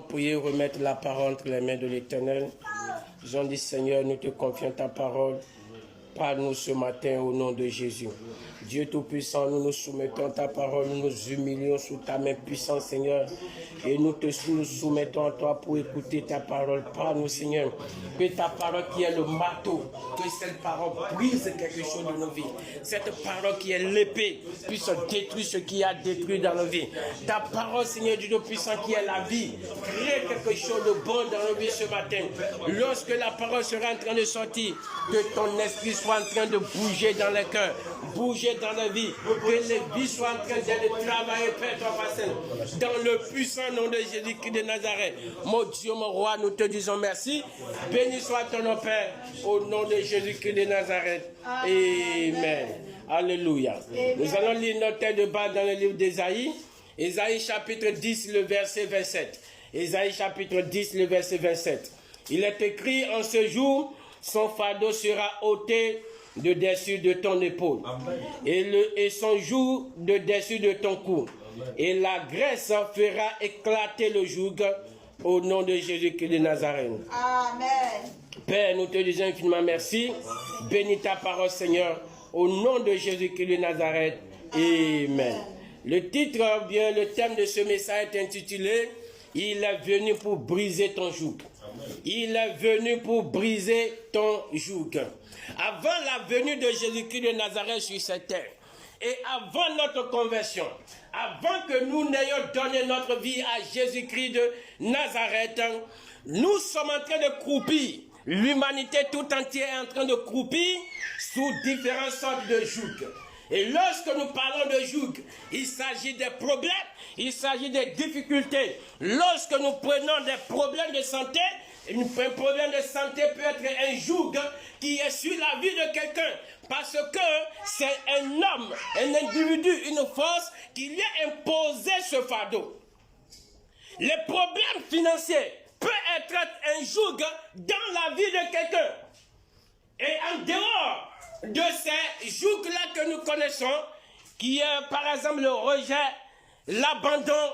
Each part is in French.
Priez, remettre la parole entre les mains de l'Éternel. Nous avons dit, Seigneur, nous te confions ta parole. Parle-nous ce matin au nom de Jésus. Dieu Tout-Puissant, nous nous soumettons à ta parole, nous nous humilions sous ta main puissante, Seigneur. Et nous nous soumettons à toi pour écouter ta parole. Parle-nous, Seigneur. Que ta parole qui est le marteau, que cette parole brise quelque chose de nos vies. Cette parole qui est l'épée puisse détruire ce qui a détruit dans nos vies. Ta parole, Seigneur Dieu Tout-Puissant, qui est la vie, crée quelque chose de bon dans nos vies ce matin. Lorsque la parole sera en train de sortir, que ton esprit soit en train de bouger dans les cœurs, bouger dans la vie, que les vies soient en train de travailler, Père, toi, Père, dans le puissant nom de Jésus-Christ de Nazareth. Mon Dieu, mon roi, nous te disons merci. Béni soit ton nom, Père, au nom de Jésus-Christ de Nazareth. Amen. Alléluia. Nous allons lire notre tête de bas dans le livre d'Ésaïe. Ésaïe chapitre 10, le verset 27. Ésaïe chapitre 10, le verset 27. Il est écrit en ce jour, son fardeau sera ôté de dessus de ton épaule. Et son joug de dessus de ton cou. Et la graisse fera éclater le joug au nom de Jésus-Christ de Nazareth. Amen. Père, nous te disons infiniment merci. Bénis ta parole, Seigneur, au nom de Jésus-Christ de Nazareth. Amen. Le titre, bien, le thème de ce message est intitulé « Il est venu pour briser ton joug ». Il est venu pour briser ton joug. Avant la venue de Jésus-Christ de Nazareth sur cette terre, et avant notre conversion, avant que nous n'ayons donné notre vie à Jésus-Christ de Nazareth, nous sommes en train de croupir. L'humanité tout entière est en train de croupir sous différentes sortes de jougs. Et lorsque nous parlons de joug, il s'agit des problèmes, il s'agit des difficultés. Lorsque nous prenons des problèmes de santé, un problème de santé peut être un joug qui est sur la vie de quelqu'un. Parce que c'est un homme, un individu, une force qui lui a imposé ce fardeau. Les problèmes financiers peuvent être un joug dans la vie de quelqu'un. Et en dehors de ces jougs-là que nous connaissons, qui est par exemple le rejet, l'abandon,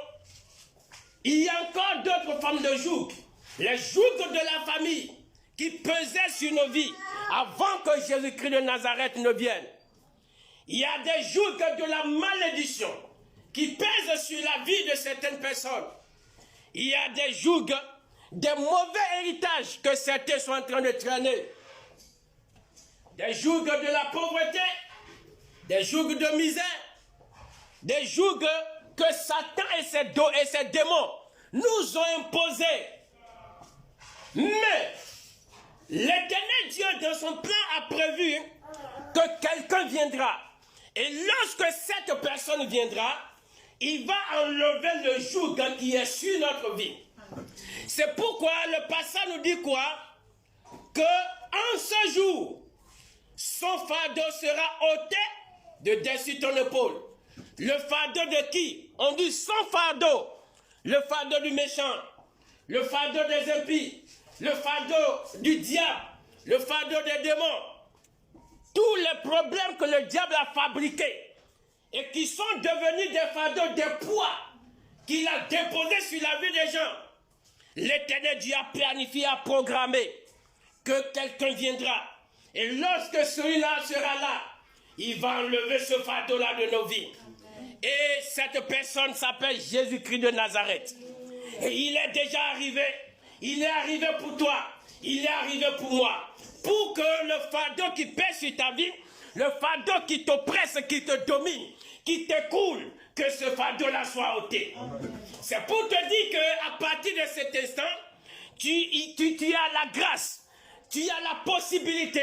il y a encore d'autres formes de jougs. Les jougs de la famille qui pesaient sur nos vies avant que Jésus-Christ de Nazareth ne vienne. Il y a des jougs de la malédiction qui pèsent sur la vie de certaines personnes. Il y a des jougs, des mauvais héritages que certains sont en train de traîner. Des jougs de la pauvreté, des jougs de misère, des jougs que Satan et ses démons nous ont imposés. Mais l'Éternel Dieu, dans son plan, a prévu que quelqu'un viendra. Et lorsque cette personne viendra, il va enlever le joug qui est sur notre vie. C'est pourquoi le passage nous dit quoi? Que en ce jour, son fardeau sera ôté de dessus ton épaule. Le fardeau de qui? On dit son fardeau. Le fardeau du méchant, le fardeau des impies, le fardeau du diable, le fardeau des démons. Tous les problèmes que le diable a fabriqués et qui sont devenus des fardeaux, des poids qu'il a déposés sur la vie des gens. L'Éternel Dieu a planifié, a programmé que quelqu'un viendra. Et lorsque celui-là sera là, il va enlever ce fardeau-là de nos vies. Et cette personne s'appelle Jésus-Christ de Nazareth. Et il est déjà arrivé. Il est arrivé pour toi. Il est arrivé pour moi. Pour que le fardeau qui pèse sur ta vie, le fardeau qui t'oppresse, qui te domine, qui t'écoule, que ce fardeau-là soit ôté. C'est pour te dire qu'à partir de cet instant, tu as la grâce. Tu as la possibilité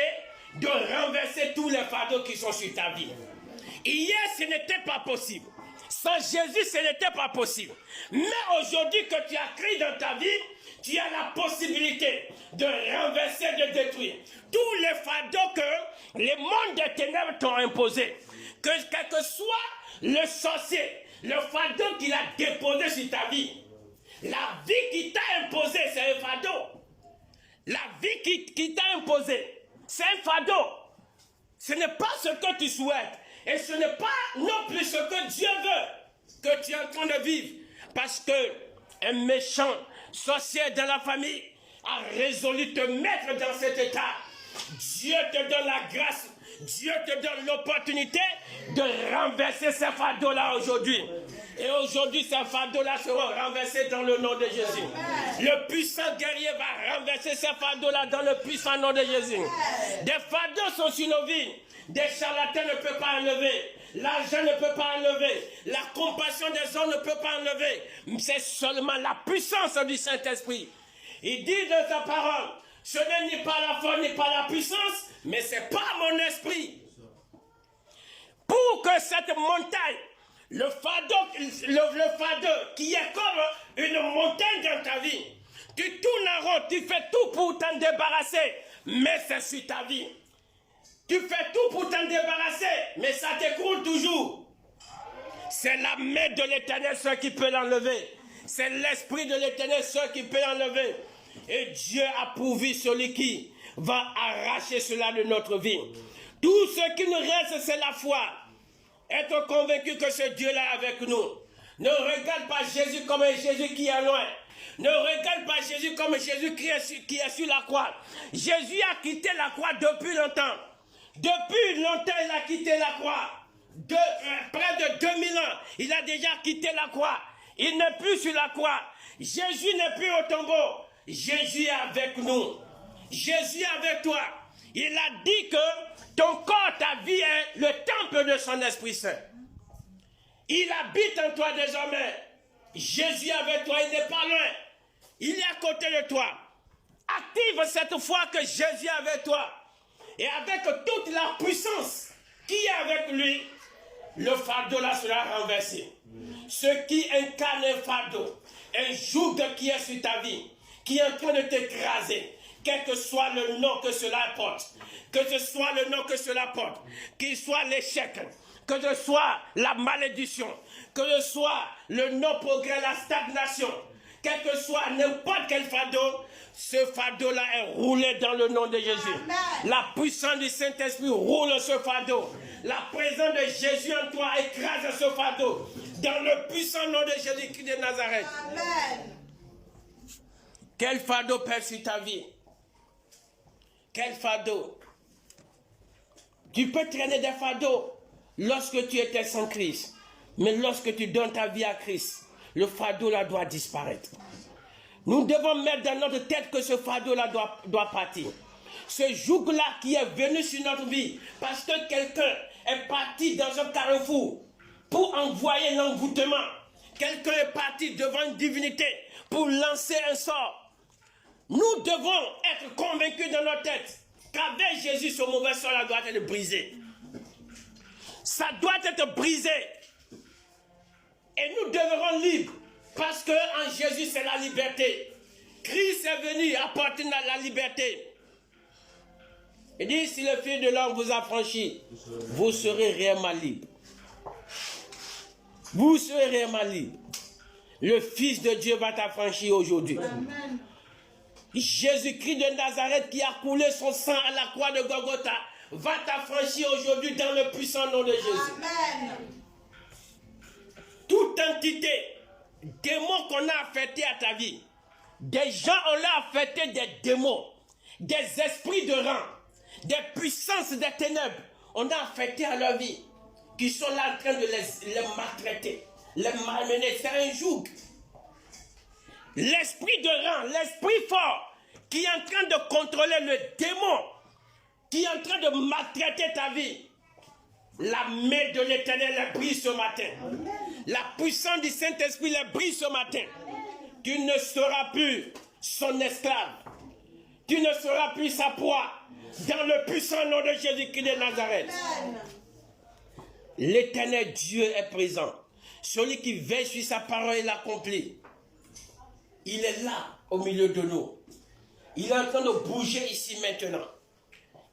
de renverser tous les fardeaux qui sont sur ta vie. Hier, ce n'était pas possible. Sans Jésus, ce n'était pas possible. Mais aujourd'hui que tu as créé dans ta vie, tu as la possibilité de renverser, de détruire tous les fardeaux que les mondes des ténèbres t'ont imposés. Que quel que soit le sorcier, le fardeau qu'il a déposé sur ta vie, la vie qui t'a imposé, c'est un fardeau. La vie qui t'a imposé, c'est un fardeau. Ce n'est pas ce que tu souhaites. Et ce n'est pas non plus ce que Dieu veut que tu es en train de vivre. Parce que un méchant sorcière dans la famille, a résolu de te mettre dans cet état. Dieu te donne la grâce, Dieu te donne l'opportunité de renverser ces fardeaux-là aujourd'hui. Et aujourd'hui, ces fardeaux-là seront renversés dans le nom de Jésus. Le puissant guerrier va renverser ces fardeaux-là dans le puissant nom de Jésus. Des fardeaux sont sur nos vies. Des charlatans ne peuvent pas enlever. L'argent ne peut pas enlever. La compassion des hommes ne peut pas enlever. C'est seulement la puissance du Saint-Esprit. Il dit dans sa parole, ce n'est ni pas la force, ni pas la puissance, mais c'est par mon esprit. Pour que cette montagne, le fardeau qui est comme une montagne dans ta vie, tu tournes en rond, tu fais tout pour t'en débarrasser, mais c'est sur ta vie. Tu fais tout pour t'en débarrasser, mais ça t'écroule toujours. C'est la main de l'Éternel seul qui peut l'enlever. C'est l'Esprit de l'Éternel seul qui peut l'enlever. Et Dieu a pourvu celui qui va arracher cela de notre vie. Tout ce qui nous reste, c'est la foi. Être convaincu que ce Dieu-là est avec nous. Ne regarde pas Jésus comme un Jésus qui est loin. Ne regarde pas Jésus comme Jésus qui est sur la croix. Jésus a quitté la croix depuis longtemps. Depuis longtemps, il a quitté la croix. Près de 2000 ans, il a déjà quitté la croix. Il n'est plus sur la croix. Jésus n'est plus au tombeau. Jésus est avec nous. Jésus est avec toi. Il a dit que ton corps, ta vie est le temple de son Esprit Saint. Il habite en toi désormais. Jésus est avec toi, il n'est pas loin. Il est à côté de toi. Active cette foi que Jésus est avec toi. Et avec toute la puissance qui est avec lui, le fardeau là sera renversé. Ce qui incarne un fardeau, un joug qui est sur ta vie, qui est en train de t'écraser, quel que soit le nom que cela porte, que ce soit le nom que cela porte, qu'il soit l'échec, que ce soit la malédiction, que ce soit le non-progrès, la stagnation, quel que soit n'importe quel fardeau, ce fardeau-là est roulé dans le nom de Jésus. Amen. La puissance du Saint-Esprit roule ce fardeau. La présence de Jésus en toi écrase ce fardeau. Dans le puissant nom de Jésus-Christ de Nazareth. Amen. Quel fardeau pèse sur ta vie? Quel fardeau? Tu peux traîner des fardeaux lorsque tu étais sans Christ. Mais lorsque tu donnes ta vie à Christ, le fardeau là doit disparaître. Nous devons mettre dans notre tête que ce fardeau-là doit partir. Ce joug-là qui est venu sur notre vie, parce que quelqu'un est parti dans un carrefour pour envoyer l'envoûtement. Quelqu'un est parti devant une divinité pour lancer un sort. Nous devons être convaincus dans notre tête qu'avec Jésus, ce mauvais sort-là doit être brisé. Ça doit être brisé. Et nous demeurons libres. Parce qu'en Jésus, c'est la liberté. Christ est venu apporter la liberté. Il dit, si le Fils de l'homme vous a franchi, vous serez réellement libre. Vous serez réellement libre. Le Fils de Dieu va t'affranchir aujourd'hui. Jésus-Christ de Nazareth qui a coulé son sang à la croix de Golgotha va t'affranchir aujourd'hui dans le puissant nom de Jésus. Amen. Toute entité, démons qu'on a affectés à ta vie, des gens on l'a affecté des démons, des esprits de rang, des puissances des ténèbres, on a affecté à leur vie, qui sont là en train de les maltraiter, les malmener, c'est un joug. L'esprit de rang, l'esprit fort, qui est en train de contrôler le démon, qui est en train de maltraiter ta vie, la main de l'Éternel est brise ce matin. La puissance du Saint-Esprit est brise ce matin. Tu ne seras plus son esclave. Tu ne seras plus sa proie. Dans le puissant nom de Jésus-Christ de Nazareth. L'Éternel Dieu est présent. Celui qui veille sur sa parole et l'accomplit. Il est là au milieu de nous. Il est en train de bouger ici maintenant.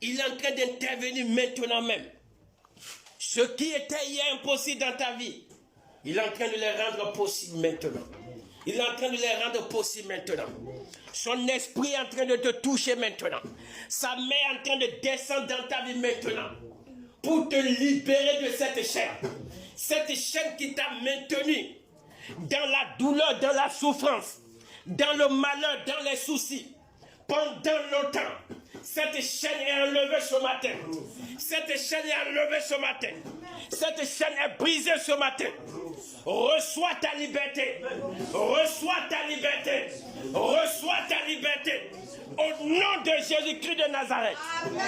Il est en train d'intervenir maintenant même. Ce qui était hier impossible dans ta vie, il est en train de les rendre possible maintenant. Il est en train de les rendre possible maintenant. Son esprit est en train de te toucher maintenant. Sa main est en train de descendre dans ta vie maintenant. Pour te libérer de cette chaîne. Cette chaîne qui t'a maintenu dans la douleur, dans la souffrance. dans le malheur, dans les soucis, pendant longtemps, cette chaîne est enlevée ce matin. Cette chaîne est enlevée ce matin. Cette chaîne est brisée ce matin. Reçois ta liberté. Reçois ta liberté. Reçois ta liberté. Au nom de Jésus-Christ de Nazareth. Amen.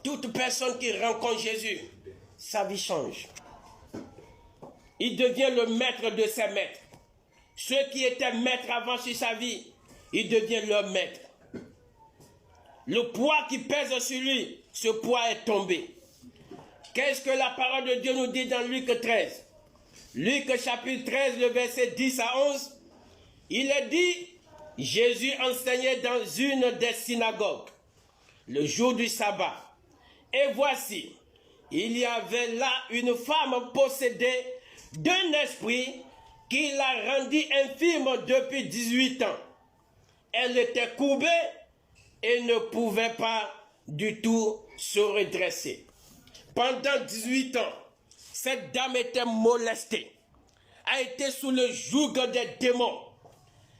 Toute personne qui rencontre Jésus, sa vie change. Il devient le maître de ses maîtres. Ceux qui étaient maîtres avant sur sa vie, il devient leur maître. Le poids qui pèse sur lui, ce poids est tombé. Qu'est-ce que la parole de Dieu nous dit dans Luc 13? Luc chapitre 13, le verset 10 à 11. Il est dit, Jésus enseignait dans une des synagogues, le jour du sabbat. Et voici, il y avait là une femme possédée d'un esprit qui la rendit infirme depuis 18 ans. Elle était courbée et ne pouvait pas du tout se redresser. Pendant 18 ans, cette dame était molestée, a été sous le joug des démons.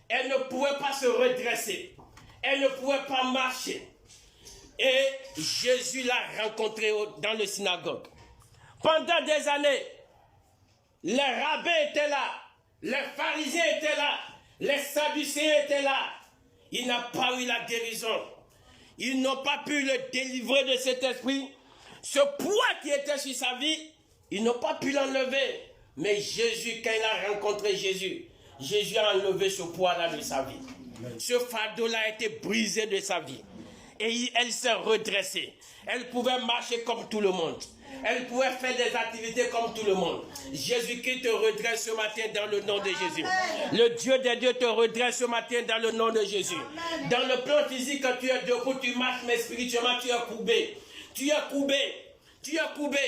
Elle ne pouvait pas se redresser, elle ne pouvait pas marcher. Et Jésus l'a rencontrée dans le synagogue. Pendant des années, les rabbins étaient là, les pharisiens étaient là, les sadducéens étaient là. Il n'a pas eu la guérison. Ils n'ont pas pu le délivrer de cet esprit. Ce poids qui était sur sa vie, ils n'ont pas pu l'enlever. Mais Jésus, quand il a rencontré Jésus, Jésus a enlevé ce poids-là de sa vie. Ce fardeau-là a été brisé de sa vie. Et elle s'est redressée. Elle pouvait marcher comme tout le monde. Elle pouvait faire des activités comme tout le monde. Jésus-Christ te redresse ce matin dans le nom de Jésus. Le Dieu des dieux te redresse ce matin dans le nom de Jésus. Dans le plan physique, quand tu es debout, tu marches, mais spirituellement, tu es courbé. Tu es courbé. Tu es courbé.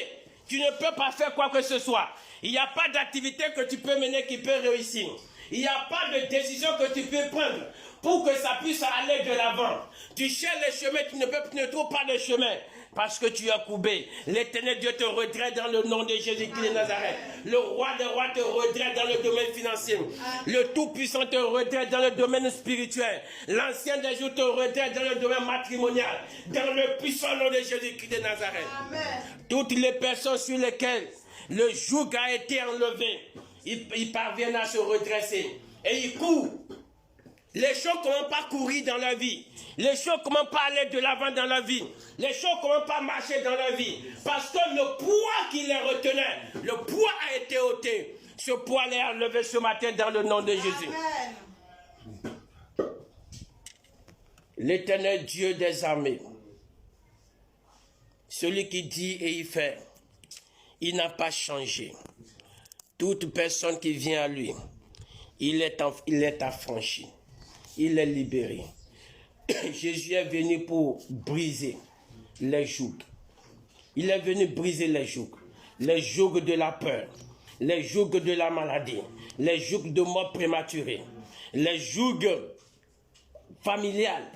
Tu ne peux pas faire quoi que ce soit. Il n'y a pas d'activité que tu peux mener qui peut réussir. Il n'y a pas de décision que tu peux prendre pour que ça puisse aller de l'avant. Tu cherches les chemins, tu ne trouves pas de chemin. Parce que tu es courbé. L'Éternel Dieu te redresse dans le nom de Jésus-Christ de Nazareth. Le roi des rois te redresse dans le domaine financier. Le Tout-Puissant te redresse dans le domaine spirituel. L'Ancien des jours te redresse dans le domaine matrimonial. Dans le puissant nom de Jésus-Christ de Nazareth. Amen. Toutes les personnes sur lesquelles le joug a été enlevé, ils parviennent à se redresser. Et ils courent. Les choses ne commencent pas à courir dans la vie. Les choses ne commencent pas à aller de l'avant dans la vie. Les choses ne commencent pas à marcher dans la vie. Parce que le poids qui les retenait, le poids a été ôté. Ce poids est enlevé ce matin dans le nom de Jésus. L'Éternel Dieu des armées, celui qui dit et il fait, il n'a pas changé. Toute personne qui vient à lui, il est affranchi. Il est libéré. Jésus est venu pour briser les jougs. Il est venu briser les jougs. Les jougs de la peur, les jougs de la maladie, les jougs de mort prématurée, les jougs familiales,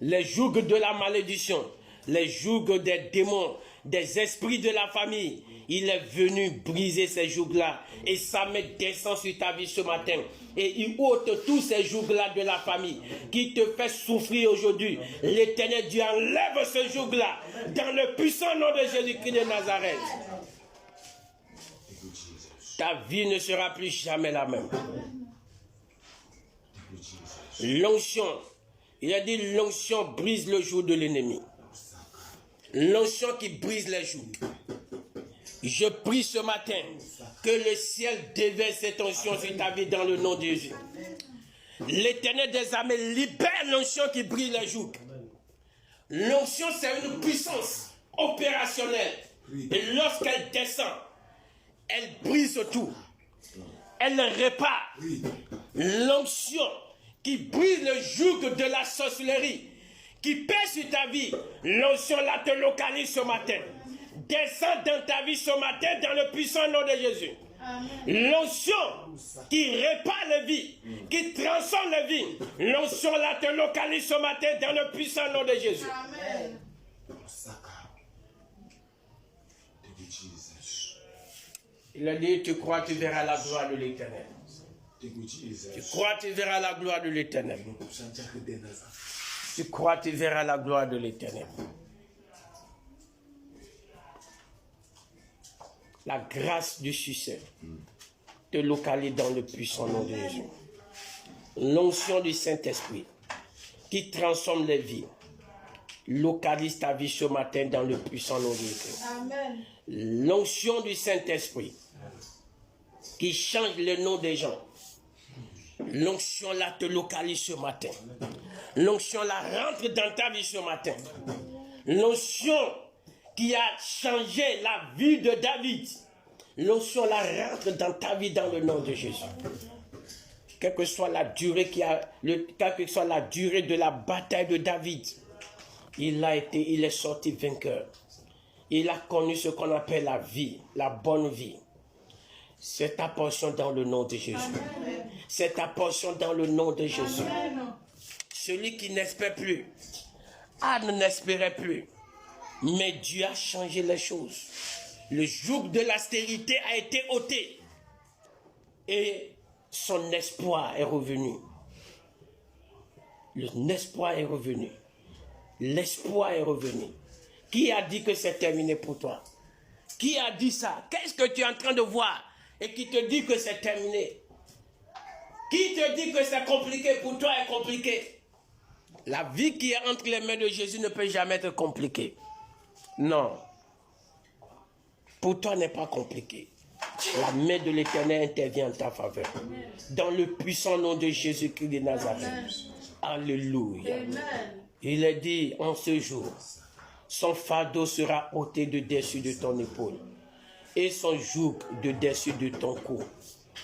les jougs de la malédiction, les jougs des démons, des esprits de la famille. Il est venu briser ces jougs-là. Et sa main descend sur ta vie ce matin. Et il ôte tous ces jougs-là de la famille qui te fait souffrir aujourd'hui. L'Éternel Dieu enlève ce joug-là dans le puissant nom de Jésus-Christ de Nazareth. Ta vie ne sera plus jamais la même. L'onction, il a dit l'onction brise le joug de l'ennemi. L'onction qui brise les jougs. Je prie ce matin que le ciel déverse cette onction sur ta vie dans le nom de Jésus. L'Éternel des armées libère l'onction qui brise les jougs. L'onction, c'est une puissance opérationnelle. Et lorsqu'elle descend, elle brise tout. Elle répare. L'onction qui brise le joug de la sorcellerie, qui pèse sur ta vie, l'onction là te localise ce matin. Descends dans ta vie ce matin dans le puissant nom de Jésus. L'onction qui répare les vies, qui transforme les vies, l'onction là te localise ce matin dans le puissant nom de Jésus. Amen. Il a dit, tu crois, tu verras la gloire de l'Éternel. Tu crois, tu verras la gloire de l'Éternel. Tu crois, tu verras la gloire de l'Éternel. La grâce du succès te localise dans le puissant nom de Jésus. L'onction du Saint-Esprit qui transforme les vies localise ta vie ce matin dans le puissant nom de Jésus. Amen. L'onction du Saint-Esprit qui change le nom des gens. L'onction là te localise ce matin. L'onction là rentre dans ta vie ce matin. L'onction qui a changé la vie de David. L'onction là rentre dans ta vie dans le nom de Jésus. Quelle que soit la durée quelle que soit la durée de la bataille de David, il est sorti vainqueur. Il a connu ce qu'on appelle la vie, la bonne vie. C'est ta portion dans le nom de Jésus. C'est ta portion dans le nom de Jésus. Celui qui n'espère plus, n'espérait plus. Mais Dieu a changé les choses. Le joug de l'austérité a été ôté. Et son espoir est revenu. L'espoir est revenu. L'espoir est revenu. Qui a dit que c'est terminé pour toi? Qui a dit ça? Qu'est-ce que tu es en train de voir et qui te dit que c'est terminé? Qui te dit que c'est compliqué pour toi est compliqué? La vie qui est entre les mains de Jésus ne peut jamais être compliquée. Non. Pour toi n'est pas compliqué. La main de l'Éternel intervient en ta faveur. Dans le puissant nom de Jésus-Christ de Nazareth. Alléluia. Il est dit en ce jour, son fardeau sera ôté de dessus de ton épaule et son joug de dessus de ton cou.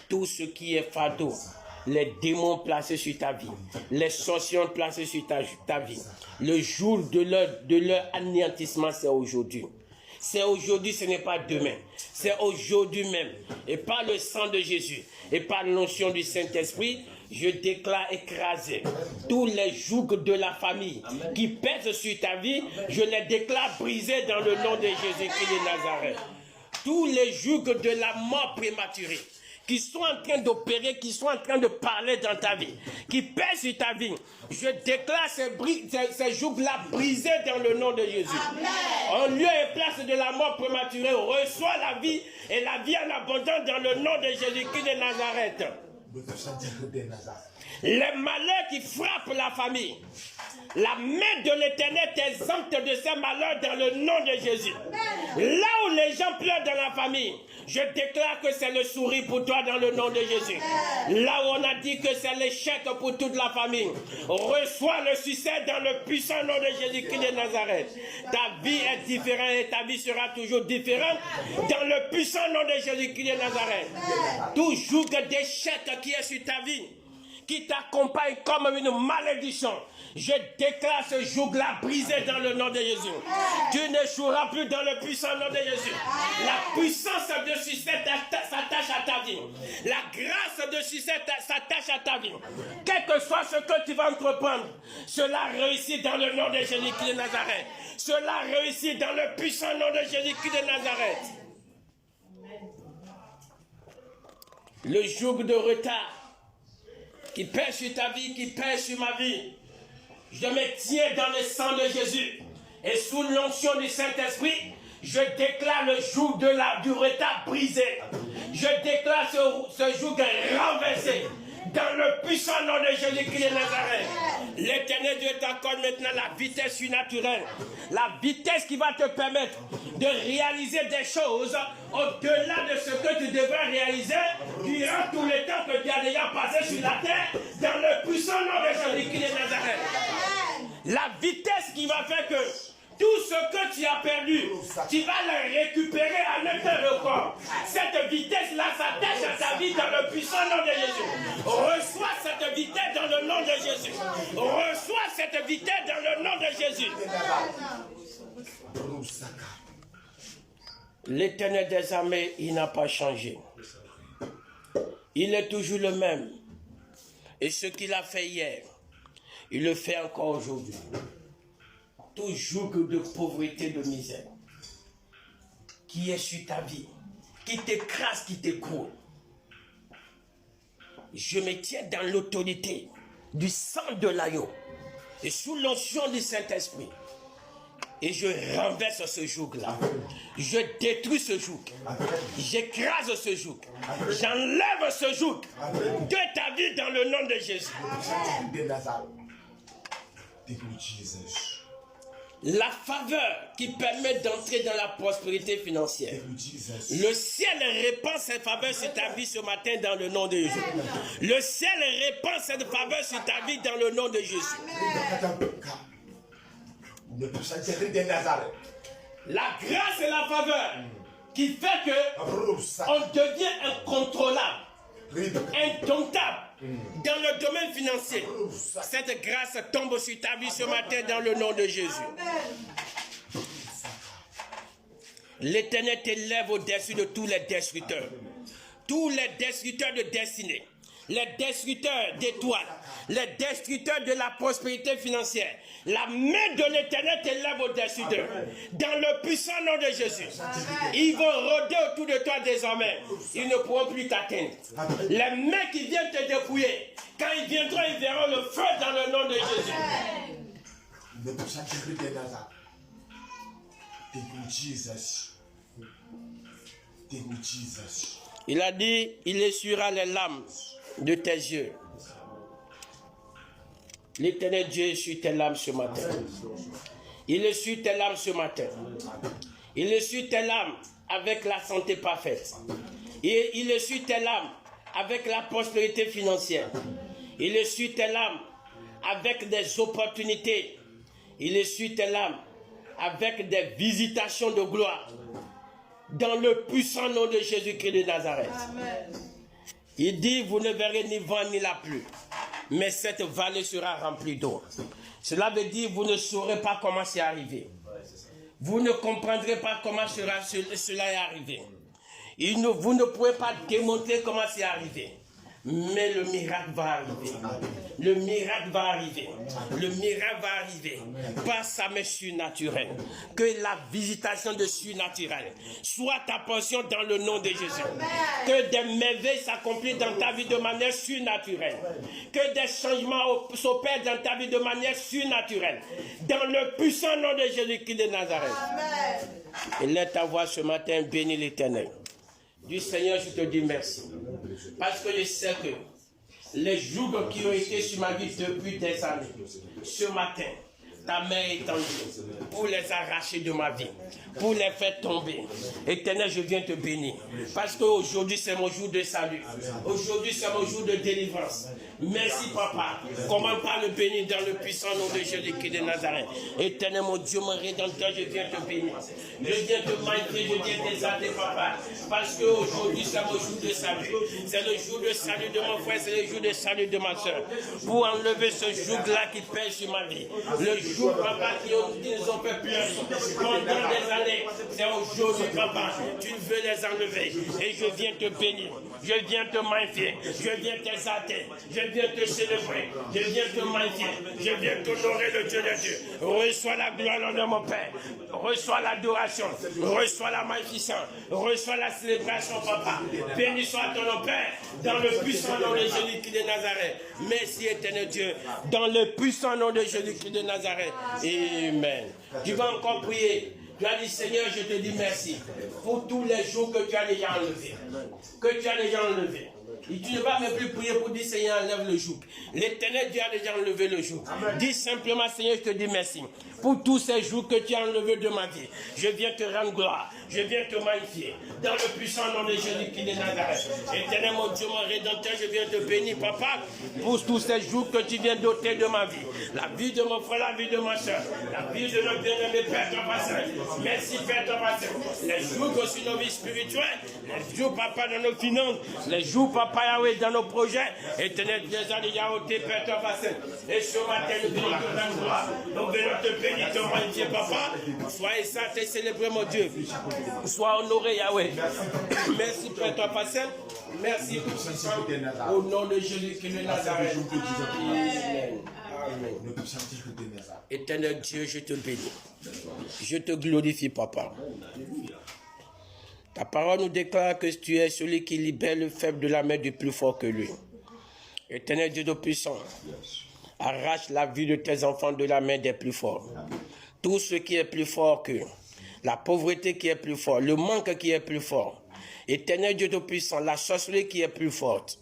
Tout ce qui est fardeau, les démons placés sur ta vie, les sorciers placés sur ta vie, le jour de leur anéantissement, c'est aujourd'hui. C'est aujourd'hui, ce n'est pas demain. C'est aujourd'hui même. Et par le sang de Jésus et par l'onction du Saint-Esprit, je déclare écraser tous les jougs de la famille qui pèsent sur ta vie. Je les déclare brisés dans le nom de Jésus-Christ de Nazareth. Tous les jougs de la mort prématurée qui sont en train d'opérer, qui sont en train de parler dans ta vie, qui pèsent sur ta vie, je déclare ces jougs-là brisés dans le nom de Jésus. Amen. En lieu et place de la mort prématurée, reçois la vie et la vie en abondance dans le nom de Jésus-Christ de Nazareth. Les malheurs qui frappent la famille, la main de l'Éternel t'exempte de ces malheurs dans le nom de Jésus. Là où les gens pleurent dans la famille, je déclare que c'est le sourire pour toi dans le nom de Jésus. Là où on a dit que c'est l'échec pour toute la famille, reçois le succès dans le puissant nom de Jésus-Christ de Nazareth. Ta vie est différente et ta vie sera toujours différente dans le puissant nom de Jésus-Christ de Nazareth. Tout joug d'échec qui est sur ta vie, qui t'accompagne comme une malédiction, je déclare ce joug-là brisé dans le nom de Jésus. Tu n'échoueras plus dans le puissant nom de Jésus. La puissance de succès s'attache à ta vie. La grâce de succès s'attache à ta vie. Quel que soit ce que tu vas entreprendre, cela réussit dans le nom de Jésus-Christ de Nazareth. Cela réussit dans le puissant nom de Jésus-Christ de Nazareth. Le joug de retard qui pèse sur ta vie, qui pèse sur ma vie, je me tiens dans le sang de Jésus. Et sous l'onction du Saint-Esprit, je déclare le joug du retard brisé. Je déclare ce joug renversé. Dans le puissant nom de Jésus-Christ de Nazareth. L'Éternel Dieu t'accorde maintenant la vitesse surnaturelle. La vitesse qui va te permettre de réaliser des choses au-delà de ce que tu devrais réaliser durant tout le temps que tu as déjà passé sur la terre. Dans le puissant nom de Jésus-Christ de Nazareth. La vitesse qui va faire que tout ce que tu as perdu, tu vas le récupérer à notre record. Cette vitesse-là s'attache à ta vie dans le puissant nom de Jésus. Reçois cette vitesse dans le nom de Jésus. Reçois cette vitesse dans le nom de Jésus. L'Éternel des armées, il n'a pas changé. Il est toujours le même. Et ce qu'il a fait hier, il le fait encore aujourd'hui. Tout joug de pauvreté, de misère, qui est sur ta vie, qui t'écrase, qui t'écroule. je me tiens dans l'autorité du sang de l'agneau et sous l'onction du Saint-Esprit. Et je renverse ce joug-là. Je détruis ce joug. J'écrase ce joug. J'enlève ce joug de ta vie dans le nom de Jésus. La faveur qui permet d'entrer dans la prospérité financière. Le ciel répand cette faveur sur ta vie ce matin dans le nom de Jésus. Le ciel répand cette faveur sur ta vie dans le nom de Jésus. La grâce et la faveur qui fait que on devient incontrôlable, indomptable dans le domaine financier. Cette grâce tombe sur ta vie ce matin dans le nom de Jésus. L'Éternel t'élève au-dessus de tous les destructeurs. Tous les destructeurs de destinée, les destructeurs d'étoiles, les destructeurs de la prospérité financière. La main de l'Éternel t'élève au-dessus d'eux. Dans le puissant nom de Jésus. Ils vont rôder autour de toi désormais. Ils ne pourront plus t'atteindre. Les mains qui viennent te dépouiller, quand ils viendront, ils verront le feu dans le nom de Jésus. Il a dit, il essuiera les larmes de tes yeux. L'Éternel Dieu essuie tes larmes ce matin. Il essuie tes larmes ce matin. Il essuie tes larmes avec la santé parfaite. Et il essuie tes larmes avec la prospérité financière. Il essuie tes larmes avec des opportunités. Il essuie tes larmes avec des visitations de gloire. Dans le puissant nom de Jésus-Christ de Nazareth. Amen. Il dit, vous ne verrez ni vent ni la pluie, mais cette vallée sera remplie d'eau. Cela veut dire, vous ne saurez pas comment c'est arrivé. Vous ne comprendrez pas comment cela est arrivé. Vous ne pourrez pas démontrer comment c'est arrivé. Mais le miracle va arriver. Le miracle va arriver. Le miracle va arriver par sa main surnaturelle. Que la visitation de surnaturel soit ta portion dans le nom de Jésus. Que des merveilles s'accomplissent dans ta vie de manière surnaturelle. Que des changements s'opèrent dans ta vie de manière surnaturelle. Dans le puissant nom de Jésus-Christ de Nazareth. Et laisse ta voix ce matin, bénis l'Éternel. Du Seigneur, je te dis merci. Parce que je sais que les jours qui ont été sur ma vie depuis des années, ce matin, ta main est tendue pour les arracher de ma vie, pour les faire tomber. Éternel, je viens te bénir. Parce qu'aujourd'hui, c'est mon jour de salut. Aujourd'hui, c'est mon jour de délivrance. Merci, Papa. Comment pas le bénir dans le puissant nom de Jésus-Christ de Nazareth. Éternel, mon Dieu, mon Rédempteur, je viens te bénir. Je viens te magnifier, je viens t'exalter, Papa. Parce qu'aujourd'hui, c'est mon jour de salut. C'est le jour de salut de mon frère, c'est le jour de salut de ma soeur. Pour enlever ce joug-là qui pèse sur ma vie. Le jour, Papa, qui nous ont fait pleurer pendant des années. C'est aujourd'hui, Papa, tu veux les enlever. Et je viens te bénir. Je viens te magnifier. Je viens t'exalter. Je viens te célébrer. Je viens te magnifier. Je viens t'honorer, le Dieu de Dieu. Reçois la gloire de mon Père. Reçois l'adoration. Reçois la magnificence. Reçois la célébration, Papa. Béni soit ton nom, Père, dans le puissant nom de Jésus-Christ de Nazareth. Merci, éternel Dieu, dans le puissant nom de Jésus-Christ de Nazareth. Amen. Tu vas encore prier. Tu as dit, Seigneur, je te dis merci pour tous les jours que tu as déjà enlevés. Que tu as déjà enlevés. Et tu ne vas même plus prier pour dire, Seigneur, enlève le joug. L'Éternel Dieu a déjà enlevé le joug. Dis simplement, Seigneur, je te dis merci pour tous ces jours que tu as enlevés de ma vie. Je viens te rendre gloire. Je viens te magnifier. Dans le puissant nom de Jésus-Christ de Nazareth. Éternel, mon Dieu, mon Rédempteur, je viens te bénir, Papa, pour tous ces jours que tu viens d'ôter de ma vie. La vie de mon frère, la vie de ma soeur. La vie de notre bien-aimé Père, ton passage. Merci, Père, ton passage. Les jours que sur nos vies spirituelles. Les jours, Papa, dans nos finances. Les jours, Papa, Yahweh, dans nos projets. Éternel, Dieu, déjà ôté, Père, ton passage. Et ce matin, nous venons te rendre gloire. Nous venons te bénir, te magnifier, Papa. Sois exalté, célébré, mon Dieu. Sois honoré, Yahweh. Merci, Père, ton passage. Merci, au nom de Jésus-Christ de Nazareth. Amen. Amen. Éternel Dieu, je te bénis. Je te glorifie, Papa. Ta parole nous déclare que tu es celui qui libère le faible de la main du plus fort que lui. Éternel Dieu Tout-Puissant, arrache la vie de tes enfants de la main des plus forts. Tout ce qui est plus fort qu'eux, la pauvreté qui est plus forte, le manque qui est plus fort. Éternel Dieu Tout-Puissant, la sorcellerie qui est plus forte.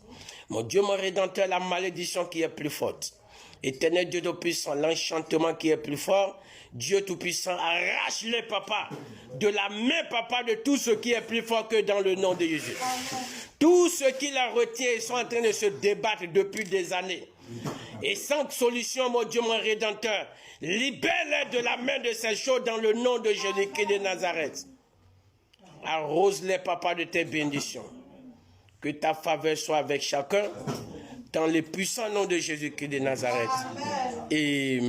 Mon Dieu, mon Rédempteur, la malédiction qui est plus forte. Éternel Dieu Tout-Puissant, l'enchantement qui est plus fort. Dieu Tout-Puissant, arrache-les, papa, de la main, papa, de tout ce qui est plus fort que dans le nom de Jésus. Tout ce qui la retient, ils sont en train de se débattre depuis des années. Et sans solution, mon Dieu, mon Rédempteur, libère-les de la main de ces choses dans le nom de Jésus-Christ de Nazareth. Arrose-les, papa, de tes bénédictions. Que ta faveur soit avec chacun, dans le puissant nom de Jésus-Christ de Nazareth. Et